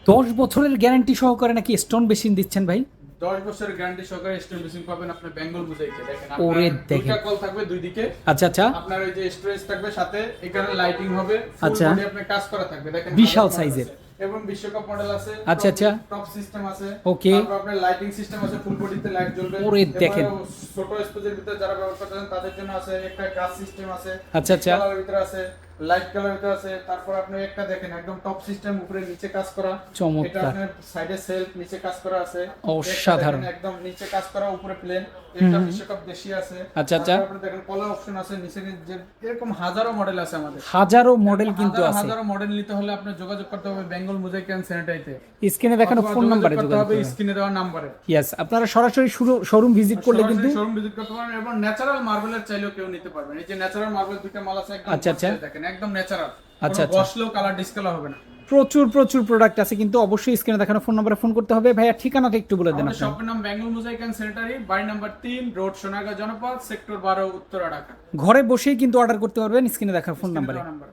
10 বছরের গ্যারান্টি সহকারে নাকি স্টোন মেশিন দিচ্ছেন ভাই? 10 বছরের গ্যারান্টি সহকারে স্টোন মেশিন পাবেন আপনি বেঙ্গল মোজাইকে। দেখেন ওরে আপনার দেখেন। দুইটা কল থাকবে দুই দিকে। আচ্ছা আচ্ছা আপনার ওই যে স্টোরেজ থাকবে সাথে, এখানে লাইটিং হবে, ফুল আচ্ছা। বডি আপনার কাজ করা থাকবে। দেখেন বিশাল model সাইজের। আছে, এবং বিশ্বকাপ মডেল আছে। আচ্ছা, আচ্ছা। টপ সিস্টেম আছে। ওকে। তারপর আপনার লাইটিং সিস্টেম আছে, ফুল বডিতে লাইট জ্বলবে। ওরে দেখেন। এবারে ছোট স্পেসের ভিতরে যারা ব্যবহার করতেছেন তাদের জন্য আছে একটা কাচ সিস্টেম আছে। আচ্ছা, আচ্ছা। কালারের ভিতরে আছে, লাইট কালারের ভিতরে আছে। তারপর আপনি একটা দেখেন একদম টপ সিস্টেম, উপরে নিচে কাজ করা। চমৎকার। এটা আপনার সাইডে সেলফ, নিচে কাজ করা আছে। অসাধারণ। একটা দেখেন একদম নিচে কাজ করা, উপরে প্লেন। এটা বিশ্বকাপ দেশি আছে। আচ্ছা, আচ্ছা। তারপর আপনি দেখেন কলার অপশন আছে নিচে, যে এরকম হাজারো মডেল আছে আমাদের। হাজারো মডেল কিন্তু হাজারো আছে। হাজারো মডেল নিতে হলে আপনার যোগাযোগ করতে হবে বেঙ্গল মোজাইক এন্ড স্যানিটারিতে। স্ক্রিনে দেখানো ফোন নাম্বারে করতে যোগাযোগ হবে, করুন। স্ক্রিনে দেওয়া নাম্বারে। ইয়েস, আপনারা সরাসরি শোরুম ভিজিট করলে কিন্তু শোরুম ভিজিট করতে পারেন, এবং ন্যাচারাল মার্বেলের চাইলেও কেউ নিতে পারবেন। এই যে ন্যাচারাল মার্বেল দুইটা মাল আছে একদম। আচ্ছা, আচ্ছা। দেখেন একদম ন্যাচারাল। আচ্ছা, আচ্ছা। বসলেও কালার ডিসকালার হবে না। প্রচুর প্রচুর প্রোডাক্ট আছে, কিন্তু অবশ্যই স্ক্রিনে দেখানো ফোন নাম্বারে ফোন করতে হবে। ভাইয়া ঠিকানাটা একটু বলে দেন আমাদের আপনি। শপের নাম বেঙ্গল মোজাইক এন্ড স্যানিটারি, বাড়ি নাম্বার 3, রোড সোনারগাঁ জনপদ, সেক্টর 12, উত্তরা, ঢাকা। ঘরে বসেই কিন্তু অর্ডার করতে পারবেন স্ক্রিনে দেখার ফোন নাম্বারে। নাম্বার